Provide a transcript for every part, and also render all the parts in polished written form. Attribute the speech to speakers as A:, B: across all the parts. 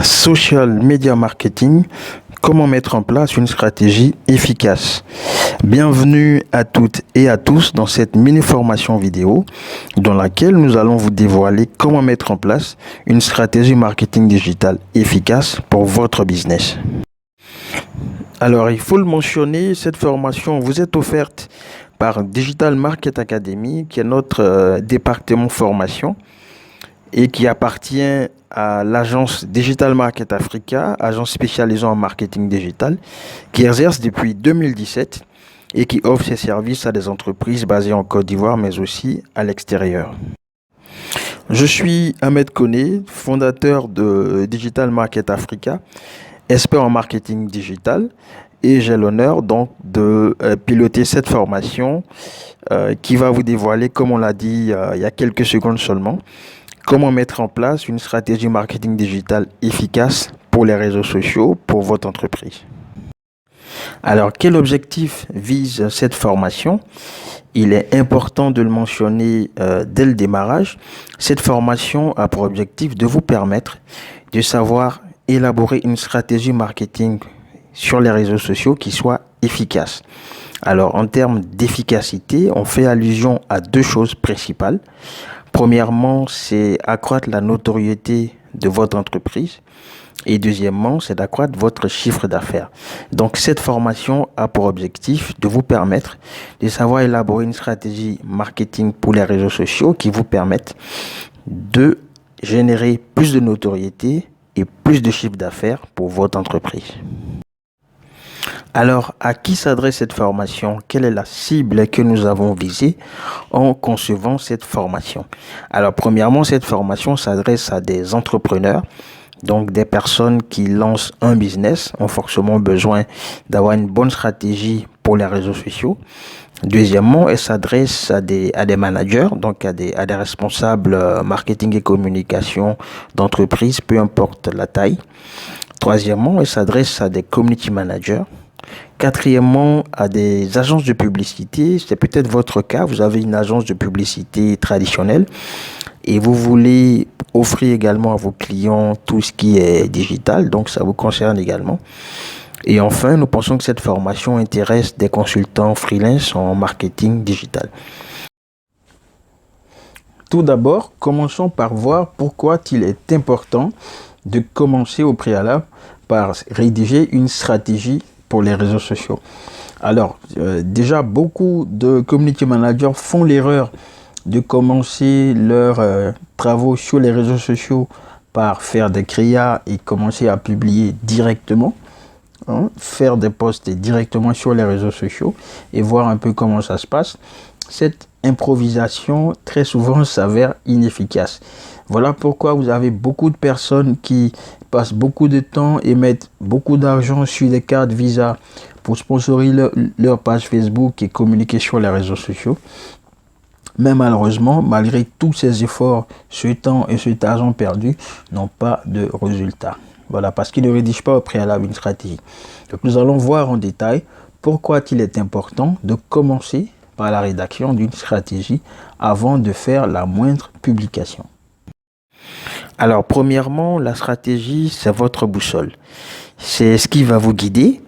A: Social Media Marketing, comment mettre en place une stratégie efficace. Bienvenue à toutes et à tous dans cette mini-formation vidéo dans laquelle nous allons vous dévoiler comment mettre en place une stratégie marketing digital efficace pour votre business. Alors, il faut le mentionner, cette formation vous est offerte par Digital Market Academy, qui est notre département formation et qui appartient à l'agence Digital Market Africa, agence spécialisée en marketing digital, qui exerce depuis 2017 et qui offre ses services à des entreprises basées en Côte d'Ivoire, mais aussi à l'extérieur. Je suis Ahmed Koné, fondateur de Digital Market Africa, expert en marketing digital, et j'ai l'honneur donc de piloter cette formation qui va vous dévoiler, comme on l'a dit il y a quelques secondes seulement, comment mettre en place une stratégie marketing digital efficace pour les réseaux sociaux, pour votre entreprise. Alors, quel objectif vise cette formation? Il est important de le mentionner dès le démarrage. Cette formation a pour objectif de vous permettre de savoir élaborer une stratégie marketing sur les réseaux sociaux qui soit efficace. Alors, en termes d'efficacité, on fait allusion à deux choses principales. Premièrement, c'est accroître la notoriété de votre entreprise. Et deuxièmement, c'est d'accroître votre chiffre d'affaires. Donc, cette formation a pour objectif de vous permettre de savoir élaborer une stratégie marketing pour les réseaux sociaux qui vous permettent de générer plus de notoriété et plus de chiffre d'affaires pour votre entreprise. Alors, à qui s'adresse cette formation? Quelle est la cible que nous avons visée en concevant cette formation? Alors, premièrement, cette formation s'adresse à des entrepreneurs, donc des personnes qui lancent un business, ont forcément besoin d'avoir une bonne stratégie pour les réseaux sociaux. Deuxièmement, elle s'adresse à des managers, donc à des responsables marketing et communication d'entreprise, peu importe la taille. Troisièmement, elle s'adresse à des community managers. Quatrièmement, à des agences de publicité. C'est peut-être votre cas, vous avez une agence de publicité traditionnelle et vous voulez offrir également à vos clients tout ce qui est digital, donc ça vous concerne également. Et enfin, nous pensons que cette formation intéresse des consultants freelance en marketing digital. Tout d'abord, commençons par voir pourquoi il est important de commencer au préalable par rédiger une stratégie pour les réseaux sociaux. Alors, déjà, beaucoup de community managers font l'erreur de commencer leurs travaux sur les réseaux sociaux par faire des créas et commencer à publier directement, faire des posts directement sur les réseaux sociaux et voir un peu comment ça se passe. Cette improvisation, très souvent, s'avère inefficace. Voilà pourquoi vous avez beaucoup de personnes qui passent beaucoup de temps et mettent beaucoup d'argent sur des cartes Visa pour sponsoriser leur page Facebook et communiquer sur les réseaux sociaux. Mais malheureusement, malgré tous ces efforts, ce temps et cet argent perdu n'ont pas de résultat. Voilà, parce qu'ils ne rédigent pas au préalable une stratégie. Donc nous allons voir en détail pourquoi il est important de commencer par la rédaction d'une stratégie avant de faire la moindre publication. Alors, premièrement, la stratégie, c'est votre boussole. C'est ce qui va vous guider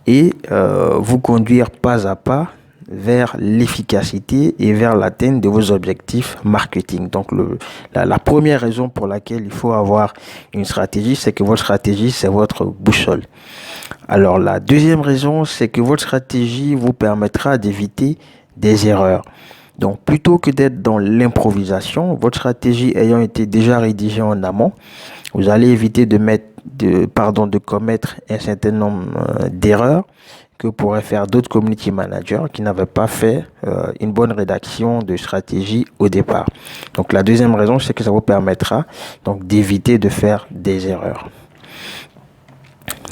A: et vous conduire pas à pas vers l'efficacité et vers l'atteinte de vos objectifs marketing. Donc, la première raison pour laquelle il faut avoir une stratégie, c'est que votre stratégie, c'est votre boussole. Alors, la deuxième raison, c'est que votre stratégie vous permettra d'éviter des erreurs. Donc, plutôt que d'être dans l'improvisation, votre stratégie ayant été déjà rédigée en amont, vous allez éviter de commettre un certain nombre d'erreurs que pourraient faire d'autres community managers qui n'avaient pas fait une bonne rédaction de stratégie au départ. Donc, la deuxième raison, c'est que ça vous permettra donc d'éviter de faire des erreurs.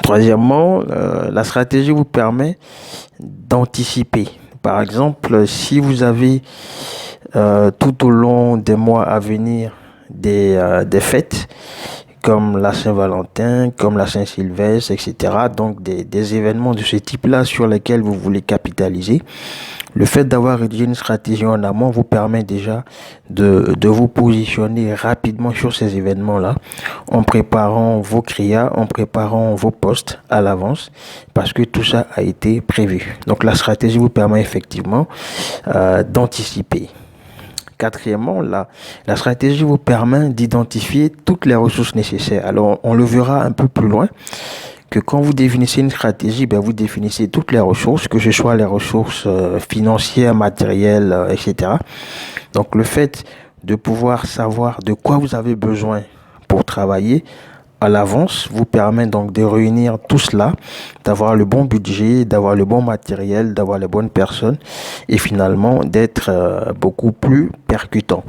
A: Troisièmement, la stratégie vous permet d'anticiper. Par exemple, si vous avez tout au long des mois à venir des fêtes comme la Saint-Valentin, comme la Saint-Sylvestre, etc. Donc des événements de ce type-là sur lesquels vous voulez capitaliser. Le fait d'avoir rédigé une stratégie en amont vous permet déjà de vous positionner rapidement sur ces événements-là en préparant vos CRIA, en préparant vos posts à l'avance parce que tout ça a été prévu. Donc la stratégie vous permet effectivement d'anticiper. Quatrièmement, la stratégie vous permet d'identifier toutes les ressources nécessaires. Alors, on le verra un peu plus loin que quand vous définissez une stratégie, vous définissez toutes les ressources, que ce soit les ressources financières, matérielles, etc. Donc, le fait de pouvoir savoir de quoi vous avez besoin pour travailler à l'avance vous permet donc de réunir tout cela, d'avoir le bon budget, d'avoir le bon matériel, d'avoir les bonnes personnes et finalement d'être beaucoup plus percutant.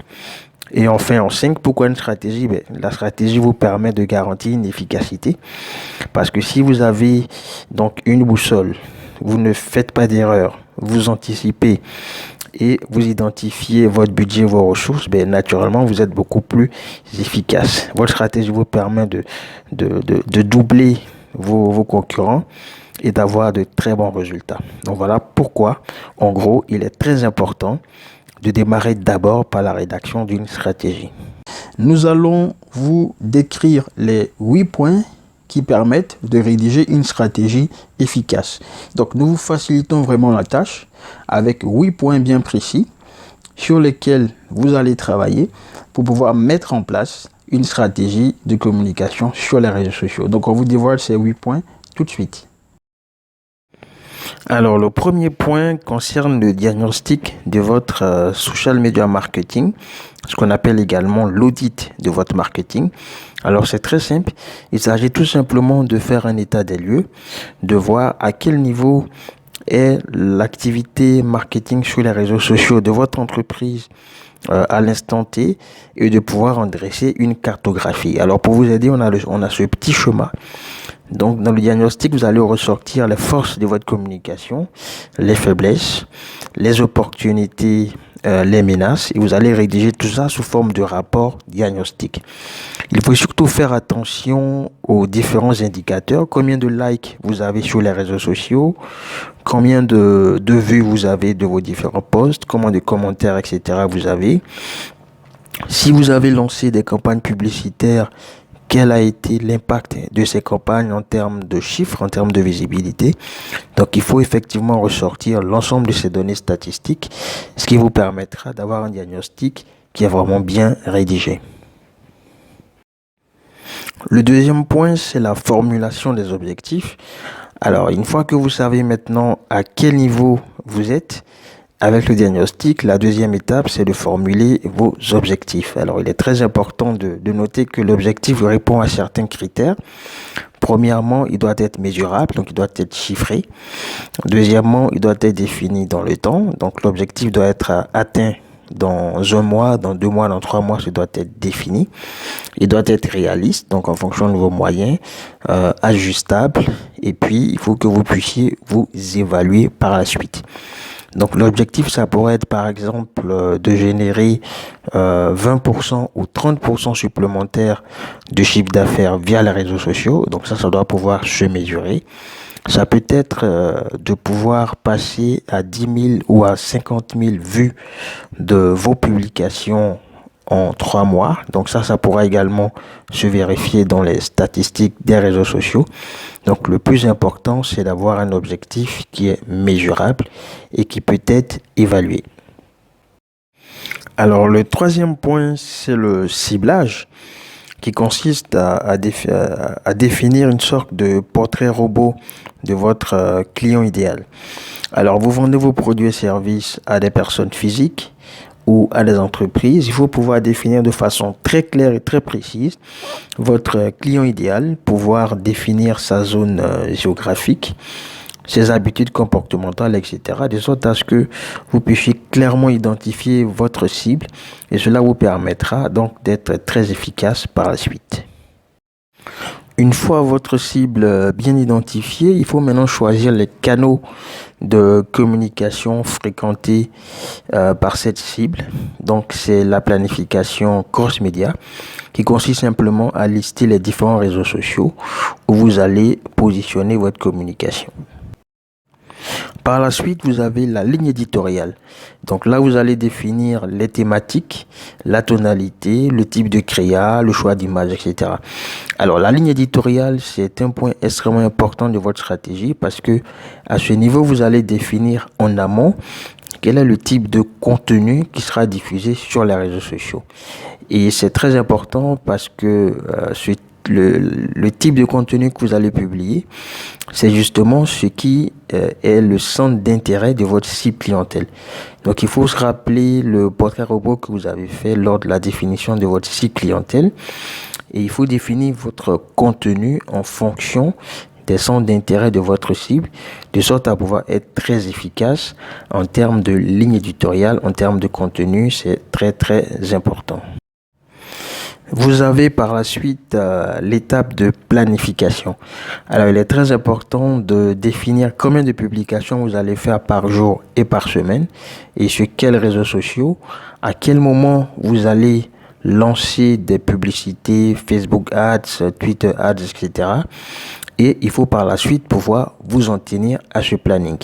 A: Et enfin, en 5, pourquoi une stratégie? La stratégie vous permet de garantir une efficacité parce que si vous avez donc une boussole, vous ne faites pas d'erreur, vous anticipez et vous identifiez votre budget, vos ressources, naturellement, vous êtes beaucoup plus efficace. Votre stratégie vous permet de doubler vos concurrents et d'avoir de très bons résultats. Donc voilà pourquoi, en gros, il est très important de démarrer d'abord par la rédaction d'une stratégie. Nous allons vous décrire les 8 points qui permettent de rédiger une stratégie efficace. Donc nous vous facilitons vraiment la tâche avec 8 points bien précis sur lesquels vous allez travailler pour pouvoir mettre en place une stratégie de communication sur les réseaux sociaux. Donc on vous dévoile ces 8 points tout de suite. Alors le premier point concerne le diagnostic de votre social media marketing, ce qu'on appelle également l'audit de votre marketing. Alors c'est très simple, il s'agit tout simplement de faire un état des lieux, de voir à quel niveau est l'activité marketing sur les réseaux sociaux de votre entreprise à l'instant T et de pouvoir en dresser une cartographie. Alors pour vous aider, on a ce petit schéma. Donc dans le diagnostic, vous allez ressortir les forces de votre communication, les faiblesses, les opportunités, les menaces, et vous allez rédiger tout ça sous forme de rapport diagnostic. Il faut surtout faire attention aux différents indicateurs, combien de likes vous avez sur les réseaux sociaux, combien de vues vous avez de vos différents posts, combien de commentaires, etc. vous avez. Si vous avez lancé des campagnes publicitaires, quel a été l'impact de ces campagnes en termes de chiffres, en termes de visibilité. Donc, il faut effectivement ressortir l'ensemble de ces données statistiques, ce qui vous permettra d'avoir un diagnostic qui est vraiment bien rédigé. Le deuxième point, c'est la formulation des objectifs. Alors, une fois que vous savez maintenant à quel niveau vous êtes, avec le diagnostic, la deuxième étape, c'est de formuler vos objectifs. Alors, il est très important de noter que l'objectif répond à certains critères. Premièrement, il doit être mesurable, donc il doit être chiffré. Deuxièmement, il doit être défini dans le temps. Donc, l'objectif doit être atteint dans 1 mois, dans 2 mois, dans 3 mois, ça doit être défini. Il doit être réaliste, donc en fonction de vos moyens, ajustable. Et puis, il faut que vous puissiez vous évaluer par la suite. Donc l'objectif, ça pourrait être par exemple de générer 20% ou 30% supplémentaires de chiffre d'affaires via les réseaux sociaux. Donc ça doit pouvoir se mesurer. Ça peut être de pouvoir passer à 10 000 ou à 50 000 vues de vos publications en 3 mois. Donc ça pourra également se vérifier dans les statistiques des réseaux sociaux. Donc le plus important, c'est d'avoir un objectif qui est mesurable et qui peut être évalué. Alors le troisième point, c'est le ciblage, qui consiste à définir une sorte de portrait robot de votre client idéal. Alors vous vendez vos produits et services à des personnes physiques ou à des entreprises. Il faut pouvoir définir de façon très claire et très précise votre client idéal, pouvoir définir sa zone géographique, ses habitudes comportementales, etc. De sorte à ce que vous puissiez clairement identifier votre cible et cela vous permettra donc d'être très efficace par la suite. Une fois votre cible bien identifiée, il faut maintenant choisir les canaux de communication fréquentés par cette cible. Donc, c'est la planification cross-média qui consiste simplement à lister les différents réseaux sociaux où vous allez positionner votre communication. Par la suite, vous avez la ligne éditoriale. Donc là, vous allez définir les thématiques, la tonalité, le type de créa, le choix d'image, etc. Alors, la ligne éditoriale, c'est un point extrêmement important de votre stratégie parce que à ce niveau, vous allez définir en amont quel est le type de contenu qui sera diffusé sur les réseaux sociaux. Et c'est très important parce que le type de contenu que vous allez publier, c'est justement ce qui est le centre d'intérêt de votre cible clientèle. Donc, il faut se rappeler le portrait robot que vous avez fait lors de la définition de votre cible clientèle. Et il faut définir votre contenu en fonction des centres d'intérêt de votre cible, de sorte à pouvoir être très efficace en termes de ligne éditoriale, en termes de contenu. C'est très, très important. Vous avez par la suite l'étape de planification. Alors, il est très important de définir combien de publications vous allez faire par jour et par semaine et sur quels réseaux sociaux, à quel moment vous allez lancer des publicités, Facebook Ads, Twitter Ads, etc. Et il faut par la suite pouvoir vous en tenir à ce planning.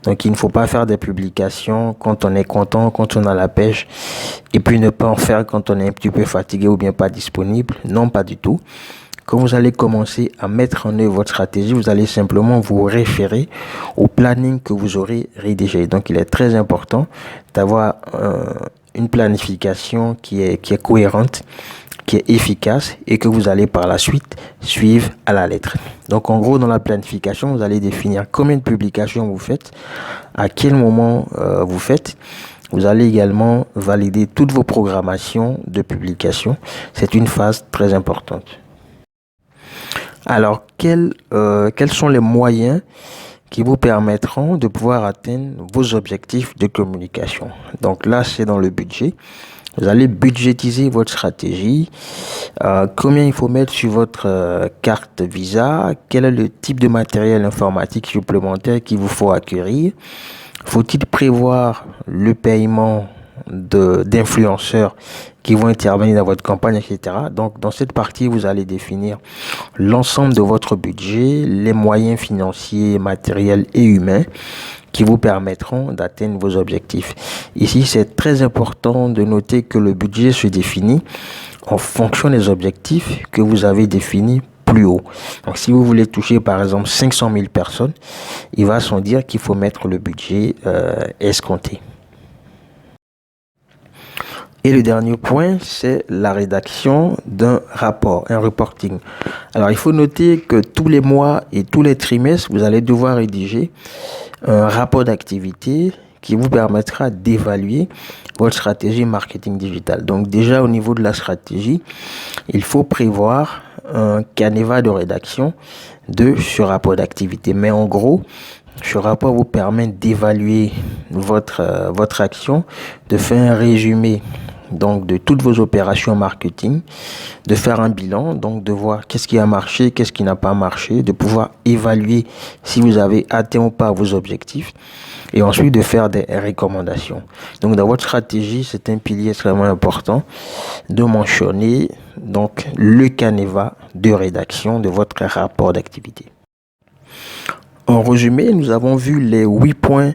A: Donc, il ne faut pas faire des publications quand on est content, quand on a la pêche, et puis ne pas en faire quand on est un petit peu fatigué ou bien pas disponible. Non, pas du tout. Quand vous allez commencer à mettre en œuvre votre stratégie, vous allez simplement vous référer au planning que vous aurez rédigé. Donc, il est très important d'avoir une planification qui est cohérente, qui est efficace et que vous allez par la suite suivre à la lettre. Donc, en gros, dans la planification, vous allez définir combien de publications vous faites, à quel moment vous faites. Vous allez également valider toutes vos programmations de publication. C'est une phase très importante. Alors, quels sont les moyens qui vous permettront de pouvoir atteindre vos objectifs de communication? Donc là, c'est dans le budget. Vous allez budgétiser votre stratégie. Combien il faut mettre sur votre carte Visa? Quel est le type de matériel informatique supplémentaire qu'il vous faut acquérir? Faut-il prévoir le paiement d'influenceurs qui vont intervenir dans votre campagne, etc. Donc, dans cette partie, vous allez définir l'ensemble de votre budget, les moyens financiers, matériels et humains qui vous permettront d'atteindre vos objectifs. Ici, c'est très important de noter que le budget se définit en fonction des objectifs que vous avez définis plus haut. Donc, si vous voulez toucher, par exemple, 500 000 personnes, il va sans dire qu'il faut mettre le budget escompté. Et le dernier point, c'est la rédaction d'un rapport, un reporting. Alors, il faut noter que tous les mois et tous les trimestres, vous allez devoir rédiger un rapport d'activité qui vous permettra d'évaluer votre stratégie marketing digital. Donc, déjà, au niveau de la stratégie, il faut prévoir un canevas de rédaction de ce rapport d'activité. Mais en gros, ce rapport vous permet d'évaluer votre action, de faire un résumé donc de toutes vos opérations marketing, de faire un bilan, donc de voir qu'est-ce qui a marché, qu'est-ce qui n'a pas marché, de pouvoir évaluer si vous avez atteint ou pas vos objectifs et ensuite de faire des recommandations. Donc dans votre stratégie, c'est un pilier extrêmement important de mentionner donc le canevas de rédaction de votre rapport d'activité. En résumé, nous avons vu les 8 points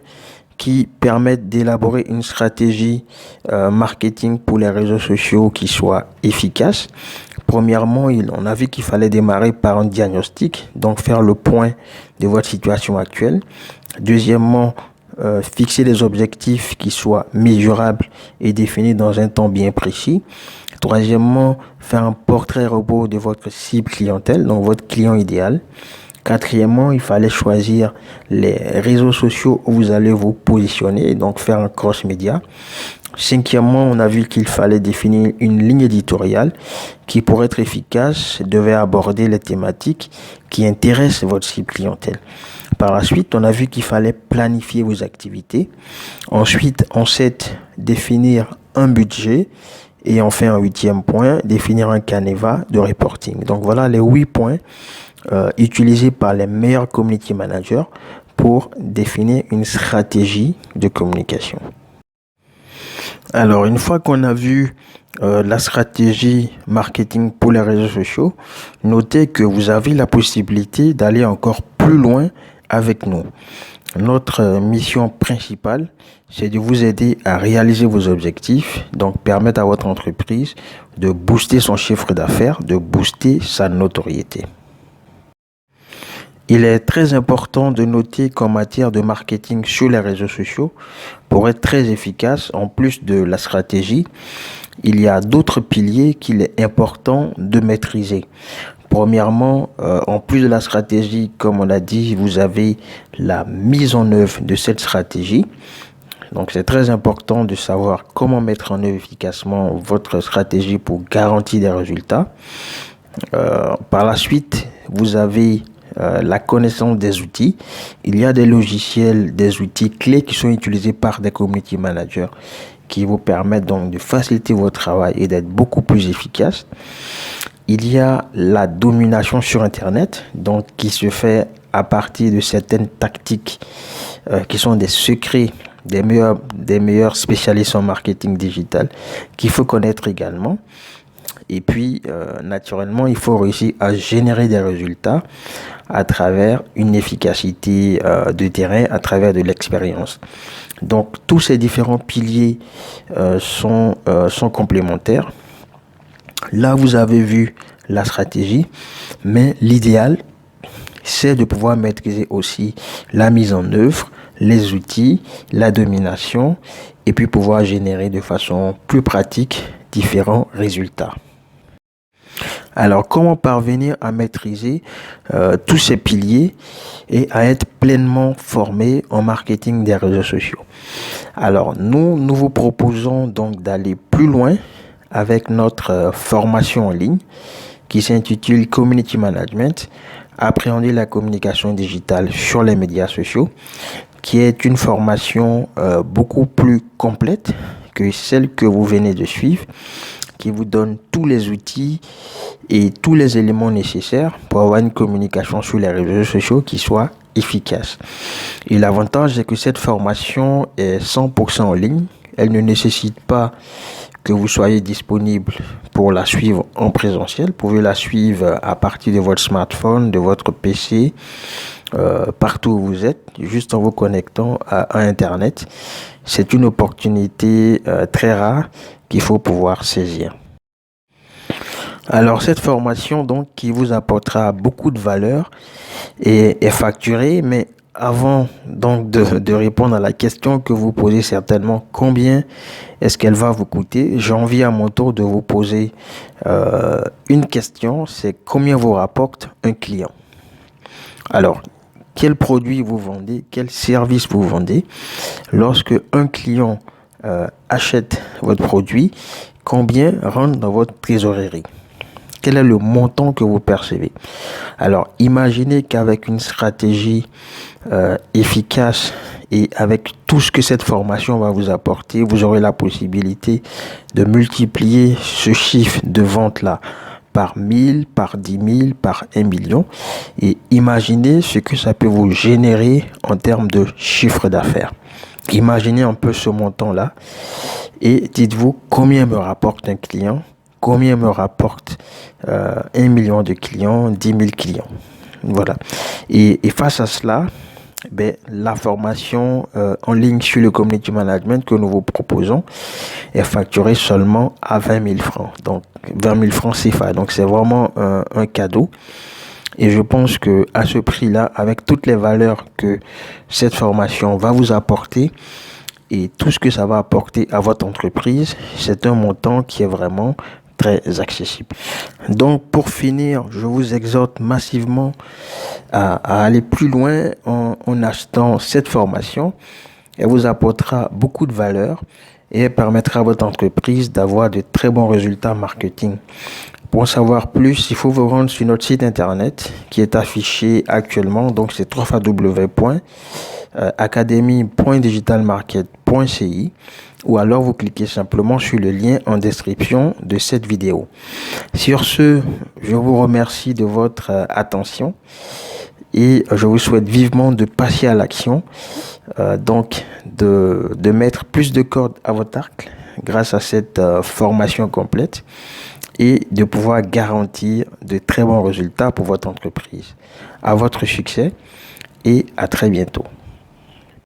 A: qui permettent d'élaborer une stratégie marketing pour les réseaux sociaux qui soit efficace. Premièrement, on a vu qu'il fallait démarrer par un diagnostic, donc faire le point de votre situation actuelle. Deuxièmement, fixer des objectifs qui soient mesurables et définis dans un temps bien précis. Troisièmement, faire un portrait robot de votre cible clientèle, donc votre client idéal. Quatrièmement, il fallait choisir les réseaux sociaux où vous allez vous positionner, donc faire un cross-média. Cinquièmement, on a vu qu'il fallait définir une ligne éditoriale qui, pour être efficace, devait aborder les thématiques qui intéressent votre cible clientèle. Par la suite, on a vu qu'il fallait planifier vos activités. Ensuite, en 7, définir un budget. Et enfin, un 8e point, définir un canevas de reporting. Donc voilà les 8 points utilisés par les meilleurs community managers pour définir une stratégie de communication. Alors, une fois qu'on a vu la stratégie marketing pour les réseaux sociaux, notez que vous avez la possibilité d'aller encore plus loin avec nous. Notre mission principale, c'est de vous aider à réaliser vos objectifs, donc permettre à votre entreprise de booster son chiffre d'affaires, de booster sa notoriété. Il est très important de noter qu'en matière de marketing sur les réseaux sociaux, pour être très efficace, en plus de la stratégie, il y a d'autres piliers qu'il est important de maîtriser. Premièrement, en plus de la stratégie, comme on l'a dit, vous avez la mise en œuvre de cette stratégie. Donc, c'est très important de savoir comment mettre en œuvre efficacement votre stratégie pour garantir des résultats. Par la suite, vous avez la connaissance des outils. Il y a des logiciels, des outils clés qui sont utilisés par des community managers qui vous permettent donc de faciliter votre travail et d'être beaucoup plus efficace. Il y a la domination sur Internet, donc qui se fait à partir de certaines tactiques qui sont des secrets des meilleurs spécialistes en marketing digital qu'il faut connaître également. Et puis, naturellement, il faut réussir à générer des résultats à travers une efficacité de terrain, à travers de l'expérience. Donc, tous ces différents piliers sont complémentaires. Là, vous avez vu la stratégie, mais l'idéal, c'est de pouvoir maîtriser aussi la mise en œuvre, les outils, la domination, et puis pouvoir générer de façon plus pratique différents résultats. Alors, comment parvenir à maîtriser tous ces piliers et à être pleinement formé en marketing des réseaux sociaux? Alors, nous vous proposons donc d'aller plus loin avec notre formation en ligne qui s'intitule Community Management, appréhender la communication digitale sur les médias sociaux, qui est une formation beaucoup plus complète que celle que vous venez de suivre, qui vous donne tous les outils et tous les éléments nécessaires pour avoir une communication sur les réseaux sociaux qui soit efficace. Et l'avantage, c'est que cette formation est 100% en ligne. Elle ne nécessite pas que vous soyez disponible pour la suivre en présentiel. Vous pouvez la suivre à partir de votre smartphone, de votre PC, partout où vous êtes, juste en vous connectant à Internet. C'est une opportunité très rare qu'il faut pouvoir saisir. Alors, cette formation, donc, qui vous apportera beaucoup de valeur est facturée, mais avant donc de répondre à la question que vous posez certainement, combien est-ce qu'elle va vous coûter, j'ai envie à mon tour de vous poser une question, c'est combien vous rapporte un client? Alors, quel produit vous vendez, quel service vous vendez? Lorsque un client achète votre produit, combien rentre dans votre trésorerie? Quel est le montant que vous percevez? Alors, imaginez qu'avec une stratégie efficace et avec tout ce que cette formation va vous apporter, vous aurez la possibilité de multiplier ce chiffre de vente-là par 1000, par 10 000, par 1 million. Et imaginez ce que ça peut vous générer en termes de chiffre d'affaires. Imaginez un peu ce montant-là et dites-vous combien me rapporte un client, combien me rapporte 1 million de clients, 10 000 clients. Voilà. Et face à cela, la formation en ligne sur le community management que nous vous proposons est facturée seulement à 20 000 francs. Donc, 20 000 francs CFA. Donc, c'est vraiment un cadeau. Et je pense que à ce prix-là, avec toutes les valeurs que cette formation va vous apporter et tout ce que ça va apporter à votre entreprise, c'est un montant qui est vraiment très accessible. Donc, pour finir, je vous exhorte massivement à aller plus loin en achetant cette formation. Elle vous apportera beaucoup de valeur et elle permettra à votre entreprise d'avoir de très bons résultats marketing. Pour en savoir plus, il faut vous rendre sur notre site internet qui est affiché actuellement. Donc, c'est www.communitymanagement.com. academy.digitalmarket.ci, ou alors vous cliquez simplement sur le lien en description de cette vidéo. Sur ce, je vous remercie de votre attention et je vous souhaite vivement de passer à l'action, donc de mettre plus de cordes à votre arc grâce à cette formation complète et de pouvoir garantir de très bons résultats pour votre entreprise. À votre succès et à très bientôt.